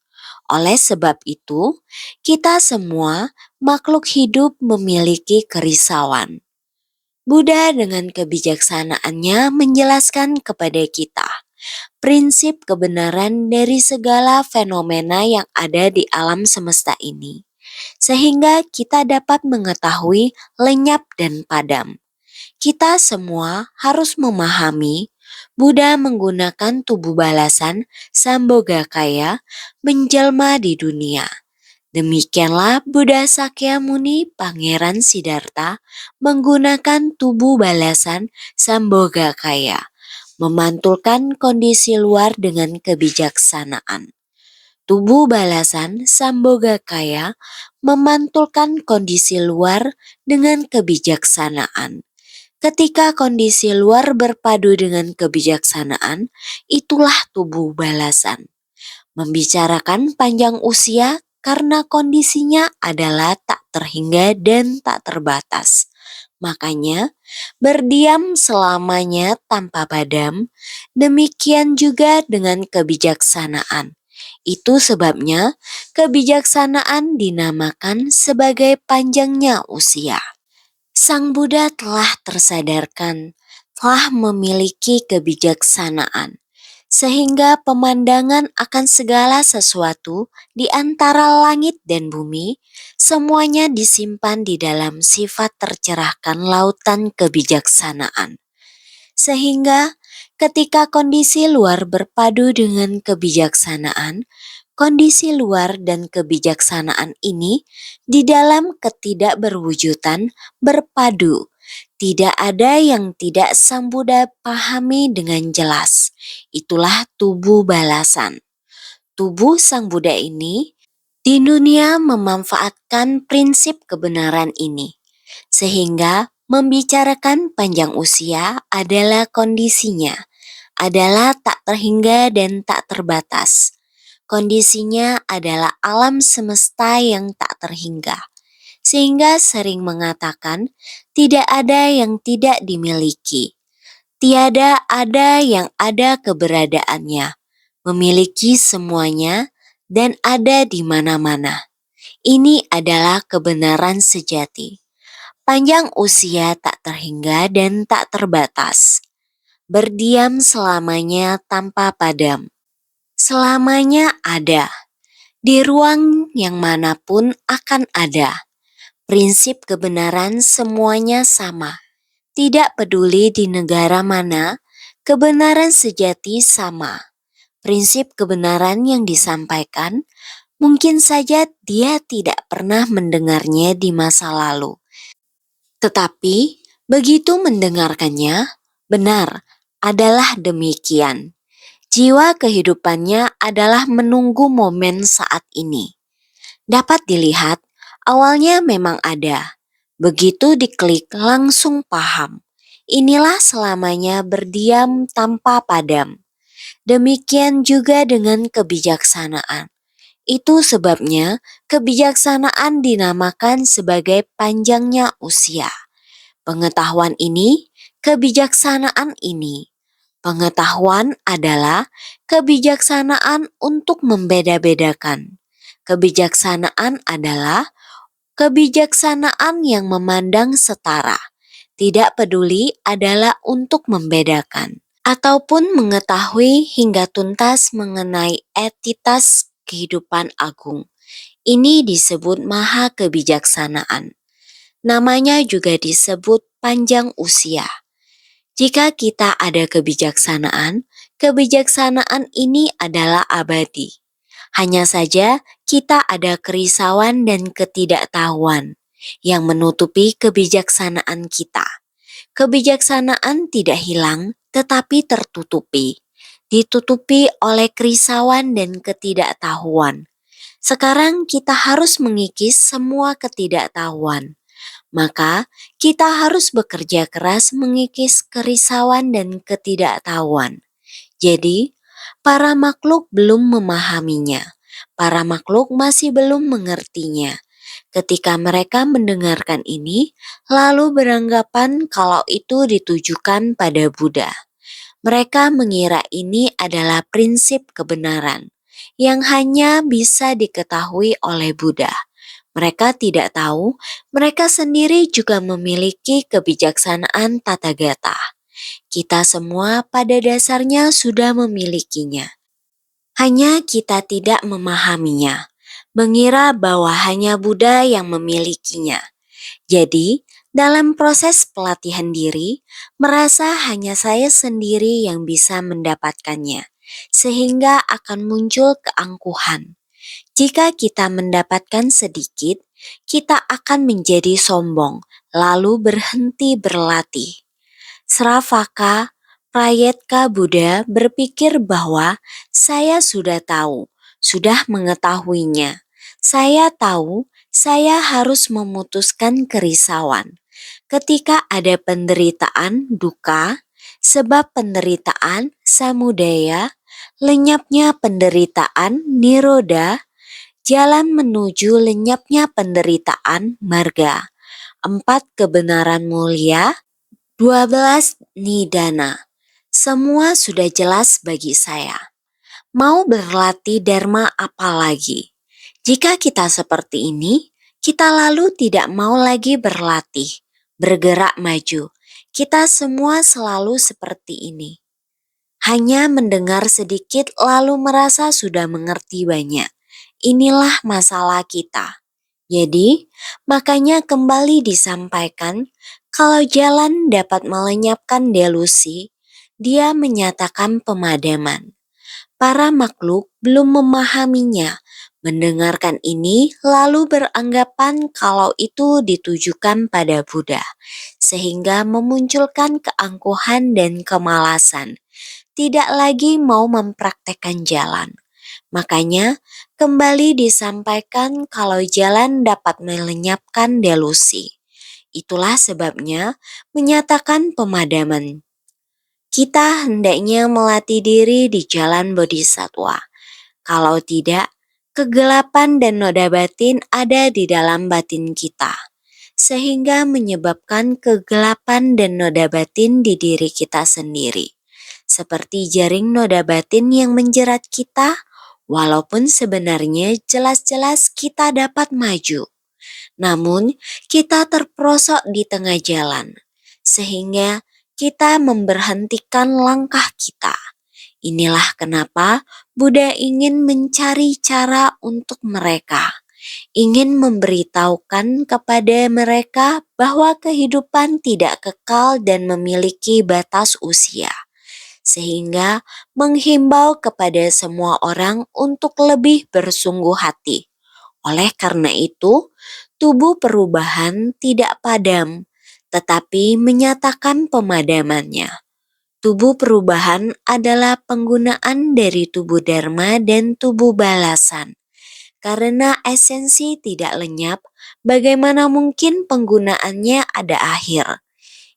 Oleh sebab itu, kita semua makhluk hidup memiliki kerisauan. Buddha dengan kebijaksanaannya menjelaskan kepada kita prinsip kebenaran dari segala fenomena yang ada di alam semesta ini, sehingga kita dapat mengetahui lenyap dan padam. Kita semua harus memahami Buddha menggunakan tubuh balasan Sambhogakaya menjelma di dunia. Demikianlah Buddha Sakyamuni Pangeran Siddhartha menggunakan tubuh balasan Sambhogakaya, memantulkan kondisi luar dengan kebijaksanaan. Tubuh balasan Sambhogakaya memantulkan kondisi luar dengan kebijaksanaan. Ketika kondisi luar berpadu dengan kebijaksanaan, itulah tubuh balasan. Membicarakan panjang usia karena kondisinya adalah tak terhingga dan tak terbatas. Makanya, berdiam selamanya tanpa padam, demikian juga dengan kebijaksanaan. Itu sebabnya kebijaksanaan dinamakan sebagai panjangnya usia. Sang Buddha telah tersadarkan, telah memiliki kebijaksanaan, sehingga pemandangan akan segala sesuatu di antara langit dan bumi, semuanya disimpan di dalam sifat tercerahkan lautan kebijaksanaan. Sehingga ketika kondisi luar berpadu dengan kebijaksanaan, kondisi luar dan kebijaksanaan ini di dalam ketidakberwujudan berpadu. Tidak ada yang tidak Sang Buddha pahami dengan jelas. Itulah tubuh balasan. Tubuh Sang Buddha ini di dunia memanfaatkan prinsip kebenaran ini. Sehingga membicarakan panjang usia adalah kondisinya, adalah tak terhingga dan tak terbatas. Kondisinya adalah alam semesta yang tak terhingga. Sehingga sering mengatakan tidak ada yang tidak dimiliki. Tiada ada yang ada keberadaannya, memiliki semuanya dan ada di mana-mana. Ini adalah kebenaran sejati. Panjang usia tak terhingga dan tak terbatas. Berdiam selamanya tanpa padam. Selamanya ada. Di ruang yang manapun akan ada. Prinsip kebenaran semuanya sama. Tidak peduli di negara mana, kebenaran sejati sama. Prinsip kebenaran yang disampaikan, mungkin saja dia tidak pernah mendengarnya di masa lalu. Tetapi begitu mendengarkannya, benar adalah demikian. Jiwa kehidupannya adalah menunggu momen saat ini. Dapat dilihat, awalnya memang ada. Begitu diklik langsung paham. Inilah selamanya berdiam tanpa padam. Demikian juga dengan kebijaksanaan. Itu sebabnya kebijaksanaan dinamakan sebagai panjangnya usia. Pengetahuan ini, kebijaksanaan ini. Pengetahuan adalah kebijaksanaan untuk membeda-bedakan. Kebijaksanaan adalah kebijaksanaan yang memandang setara. Tidak peduli adalah untuk membedakan ataupun mengetahui hingga tuntas mengenai entitas kehidupan agung. Ini disebut maha kebijaksanaan. Namanya juga disebut panjang usia. Jika kita ada kebijaksanaan, kebijaksanaan ini adalah abadi. Hanya saja kita ada kerisauan dan ketidaktahuan yang menutupi kebijaksanaan kita. Kebijaksanaan tidak hilang tetapi tertutupi. Ditutupi oleh kerisauan dan ketidaktahuan. Sekarang kita harus mengikis semua ketidaktahuan. Maka kita harus bekerja keras mengikis kerisauan dan ketidaktahuan. Jadi, para makhluk belum memahaminya. Para makhluk masih belum mengertinya. Ketika mereka mendengarkan ini, lalu beranggapan kalau itu ditujukan pada Buddha. Mereka mengira ini adalah prinsip kebenaran yang hanya bisa diketahui oleh Buddha. Mereka tidak tahu, mereka sendiri juga memiliki kebijaksanaan Tathagata. Kita semua pada dasarnya sudah memilikinya. Hanya kita tidak memahaminya, mengira bahwa hanya Buddha yang memilikinya. Jadi, dalam proses pelatihan diri, merasa hanya saya sendiri yang bisa mendapatkannya, sehingga akan muncul keangkuhan. Jika kita mendapatkan sedikit, kita akan menjadi sombong, lalu berhenti berlatih. Sravaka Prayetka Buddha berpikir bahwa saya sudah tahu, sudah mengetahuinya. Saya tahu saya harus memutuskan kerisauan. Ketika ada penderitaan duka, sebab penderitaan samudaya, lenyapnya penderitaan niroda, jalan menuju lenyapnya penderitaan marga. 4 kebenaran mulia, 12 nidana. Semua sudah jelas bagi saya. Mau berlatih dharma apa lagi? Jika kita seperti ini, kita lalu tidak mau lagi berlatih, bergerak maju. Kita semua selalu seperti ini. Hanya mendengar sedikit lalu merasa sudah mengerti banyak. Inilah masalah kita. Jadi, makanya kembali disampaikan kalau jalan dapat melenyapkan delusi, dia menyatakan pemadaman. Para makhluk belum memahaminya, mendengarkan ini lalu beranggapan kalau itu ditujukan pada Buddha, sehingga memunculkan keangkuhan dan kemalasan, tidak lagi mau mempraktekkan jalan. Makanya kembali disampaikan kalau jalan dapat melenyapkan delusi. Itulah sebabnya menyatakan pemadaman. Kita hendaknya melatih diri di jalan bodhisattva. Kalau tidak, kegelapan dan noda batin ada di dalam batin kita, sehingga menyebabkan kegelapan dan noda batin di diri kita sendiri. Seperti jaring noda batin yang menjerat kita, walaupun sebenarnya jelas-jelas kita dapat maju. Namun, kita terperosok di tengah jalan, sehingga kita memberhentikan langkah kita. Inilah kenapa Buddha ingin mencari cara untuk mereka, ingin memberitahukan kepada mereka bahwa kehidupan tidak kekal dan memiliki batas usia, sehingga menghimbau kepada semua orang untuk lebih bersungguh hati. Oleh karena itu, tubuh perubahan tidak padam, tetapi menyatakan pemadamannya. Tubuh perubahan adalah penggunaan dari tubuh dharma dan tubuh balasan. Karena esensi tidak lenyap, bagaimana mungkin penggunaannya ada akhir?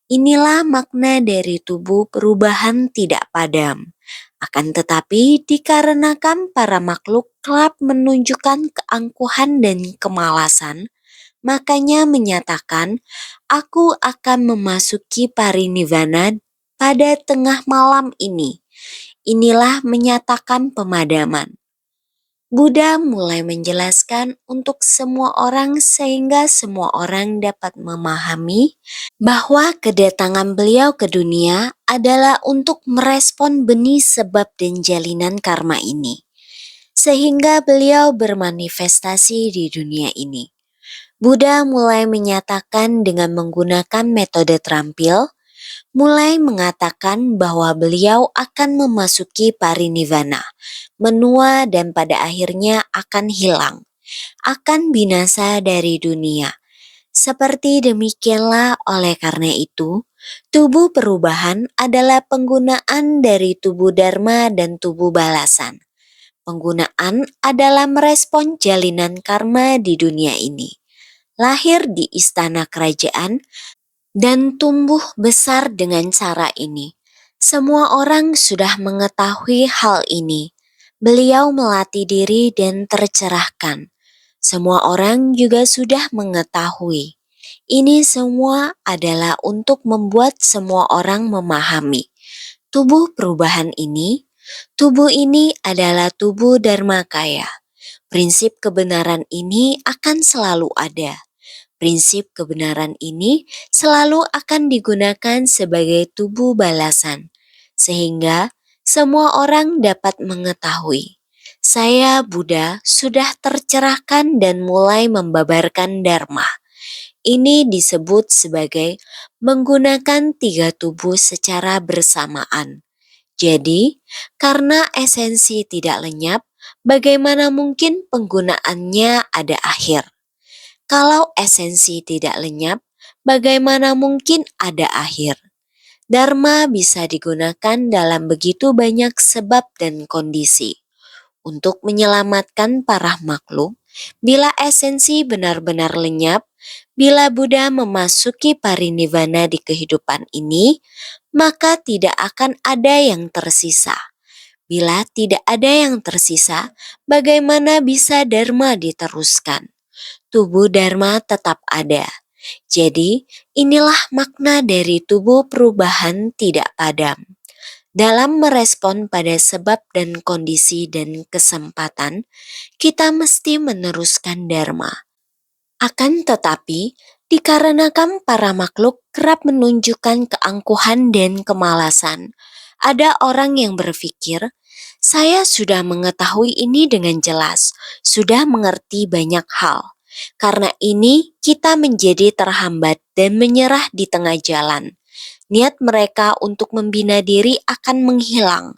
Inilah makna dari tubuh perubahan tidak padam. Akan tetapi dikarenakan para makhluk kerap menunjukkan keangkuhan dan kemalasan, makanya menyatakan, aku akan memasuki parinibbana pada tengah malam ini. Inilah menyatakan pemadaman. Buddha mulai menjelaskan untuk semua orang sehingga semua orang dapat memahami bahwa kedatangan beliau ke dunia adalah untuk merespon benih sebab dan jalinan karma ini. Sehingga beliau bermanifestasi di dunia ini. Buddha mulai menyatakan dengan menggunakan metode terampil, mulai mengatakan bahwa beliau akan memasuki parinibbana, menua dan pada akhirnya akan hilang, akan binasa dari dunia. Seperti demikianlah oleh karena itu, tubuh perubahan adalah penggunaan dari tubuh dharma dan tubuh balasan. Penggunaan adalah merespon jalinan karma di dunia ini. Lahir di istana kerajaan dan tumbuh besar dengan cara ini. Semua orang sudah mengetahui hal ini. Beliau melatih diri dan tercerahkan. Semua orang juga sudah mengetahui. Ini semua adalah untuk membuat semua orang memahami. Tubuh perubahan ini, tubuh ini adalah tubuh Dharmakaya. Prinsip kebenaran ini akan selalu ada. Prinsip kebenaran ini selalu akan digunakan sebagai tubuh balasan, sehingga semua orang dapat mengetahui. Saya Buddha sudah tercerahkan dan mulai membabarkan Dharma. Ini disebut sebagai menggunakan tiga tubuh secara bersamaan. Jadi, karena esensi tidak lenyap, bagaimana mungkin penggunaannya ada akhir? Kalau esensi tidak lenyap, bagaimana mungkin ada akhir? Dharma bisa digunakan dalam begitu banyak sebab dan kondisi untuk menyelamatkan para makhluk. Bila esensi benar-benar lenyap, bila Buddha memasuki parinibbana di kehidupan ini, maka tidak akan ada yang tersisa. Bila tidak ada yang tersisa, bagaimana bisa Dharma diteruskan? Tubuh Dharma tetap ada. Jadi, inilah makna dari tubuh perubahan tidak padam. Dalam merespon pada sebab dan kondisi dan kesempatan, kita mesti meneruskan Dharma. Akan tetapi, dikarenakan para makhluk kerap menunjukkan keangkuhan dan kemalasan, ada orang yang berpikir, saya sudah mengetahui ini dengan jelas, sudah mengerti banyak hal. Karena ini kita menjadi terhambat dan menyerah di tengah jalan. Niat mereka untuk membina diri akan menghilang.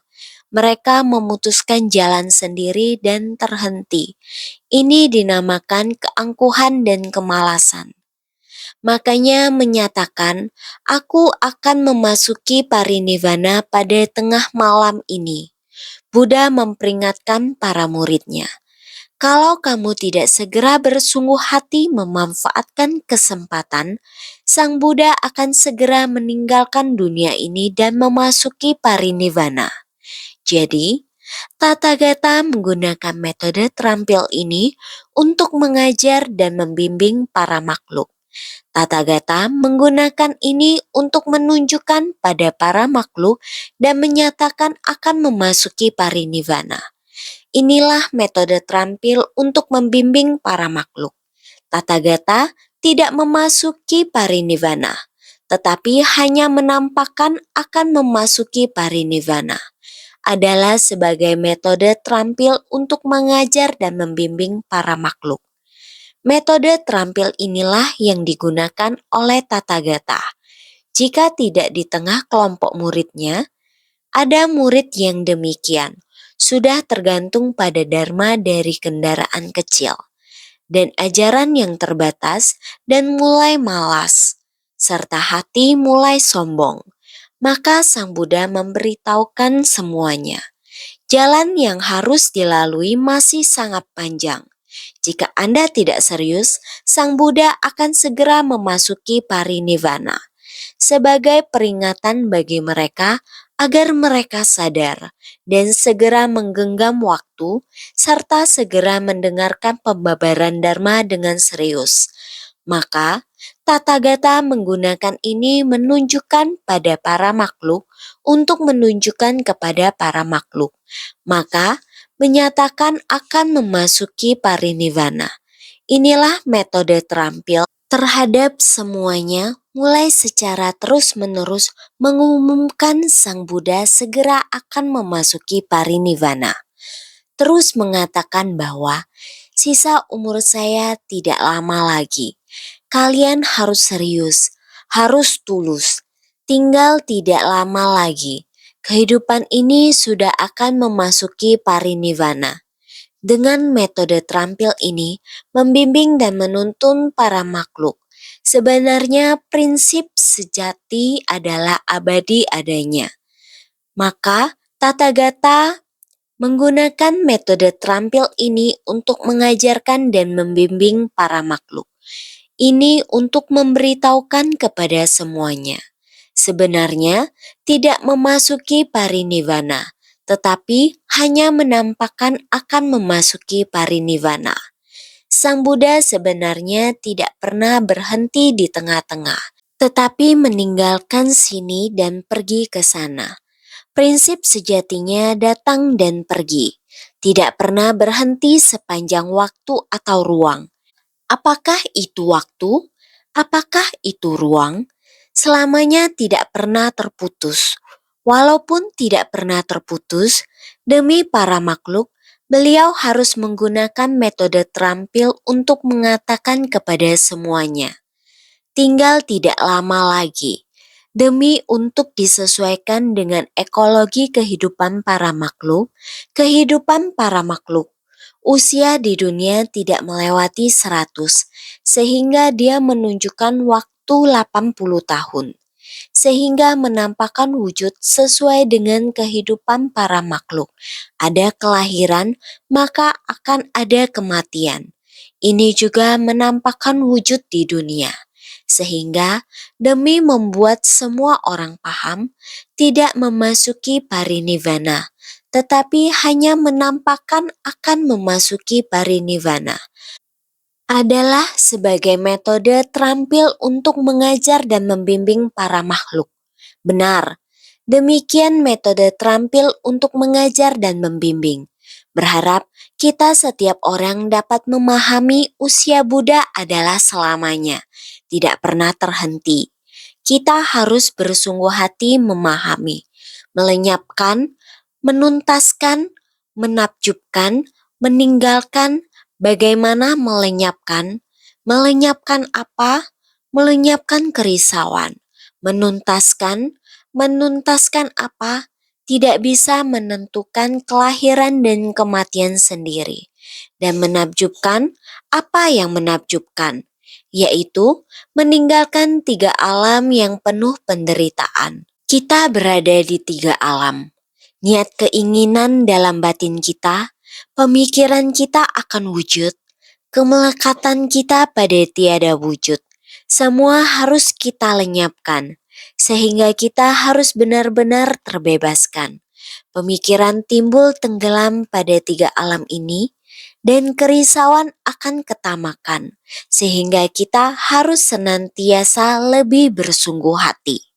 Mereka memutuskan jalan sendiri dan terhenti. Ini dinamakan keangkuhan dan kemalasan. Makanya menyatakan, aku akan memasuki parinibbana pada tengah malam ini. Buddha memperingatkan para muridnya, kalau kamu tidak segera bersungguh hati memanfaatkan kesempatan, Sang Buddha akan segera meninggalkan dunia ini dan memasuki parinibbana. Jadi, Tathagata menggunakan metode terampil ini untuk mengajar dan membimbing para makhluk. Tathagata menggunakan ini untuk menunjukkan pada para makhluk dan menyatakan akan memasuki parinibbana. Inilah metode terampil untuk membimbing para makhluk. Tathagata tidak memasuki parinibbana, tetapi hanya menampakkan akan memasuki parinibbana. Adalah sebagai metode terampil untuk mengajar dan membimbing para makhluk. Metode terampil inilah yang digunakan oleh Tathagata. Jika tidak di tengah kelompok muridnya, ada murid yang demikian, sudah tergantung pada Dharma dari kendaraan kecil, dan ajaran yang terbatas dan mulai malas, serta hati mulai sombong. Maka Sang Buddha memberitahukan semuanya. Jalan yang harus dilalui masih sangat panjang. Jika Anda tidak serius, Sang Buddha akan segera memasuki parinibbana. Sebagai peringatan bagi mereka agar mereka sadar dan segera menggenggam waktu serta segera mendengarkan pembabaran Dharma dengan serius. Maka, Tathagata menggunakan ini menunjukkan pada para makhluk untuk menunjukkan kepada para makhluk. Maka, menyatakan akan memasuki parinibbana. Inilah metode terampil terhadap semuanya, mulai secara terus-menerus mengumumkan Sang Buddha segera akan memasuki parinibbana. Terus mengatakan bahwa sisa umur saya tidak lama lagi. Kalian harus serius, harus tulus. Tinggal tidak lama lagi, kehidupan ini sudah akan memasuki parinibbana. Dengan metode terampil ini, membimbing dan menuntun para makhluk. Sebenarnya prinsip sejati adalah abadi adanya. Maka, Tathagata menggunakan metode terampil ini untuk mengajarkan dan membimbing para makhluk. Ini untuk memberitahukan kepada semuanya. Sebenarnya tidak memasuki parinibbana, tetapi hanya menampakkan akan memasuki parinibbana. Sang Buddha sebenarnya tidak pernah berhenti di tengah-tengah, tetapi meninggalkan sini dan pergi ke sana. Prinsip sejatinya datang dan pergi, tidak pernah berhenti sepanjang waktu atau ruang. Apakah itu waktu? Apakah itu ruang? Selamanya tidak pernah terputus. Walaupun tidak pernah terputus, demi para makhluk, beliau harus menggunakan metode terampil untuk mengatakan kepada semuanya. Tinggal tidak lama lagi, demi untuk disesuaikan dengan ekologi kehidupan para makhluk, usia di dunia tidak melewati 100, sehingga dia menunjukkan waktu 80 tahun, sehingga menampakkan wujud sesuai dengan kehidupan para makhluk. Ada kelahiran, maka akan ada kematian. Ini juga menampakkan wujud di dunia. Sehingga demi membuat semua orang paham, tidak memasuki parinibbana, tetapi hanya menampakkan akan memasuki parinibbana, adalah sebagai metode terampil untuk mengajar dan membimbing para makhluk. Benar, demikian metode terampil untuk mengajar dan membimbing. Berharap kita setiap orang dapat memahami usia Buddha adalah selamanya, tidak pernah terhenti. Kita harus bersungguh hati memahami, melenyapkan, menuntaskan, menakjubkan, meninggalkan. Bagaimana melenyapkan? Melenyapkan apa? Melenyapkan kerisauan. Menuntaskan apa? Tidak bisa menentukan kelahiran dan kematian sendiri. Dan menakjubkan, apa yang menakjubkan? Yaitu meninggalkan 3 alam yang penuh penderitaan. Kita berada di 3 alam. Niat keinginan dalam batin kita, pemikiran kita akan wujud, kemelekatan kita pada tiada wujud. Semua harus kita lenyapkan, sehingga kita harus benar-benar terbebaskan. Pemikiran timbul tenggelam pada 3 alam ini, dan kerisauan akan ketamakan, sehingga kita harus senantiasa lebih bersungguh hati.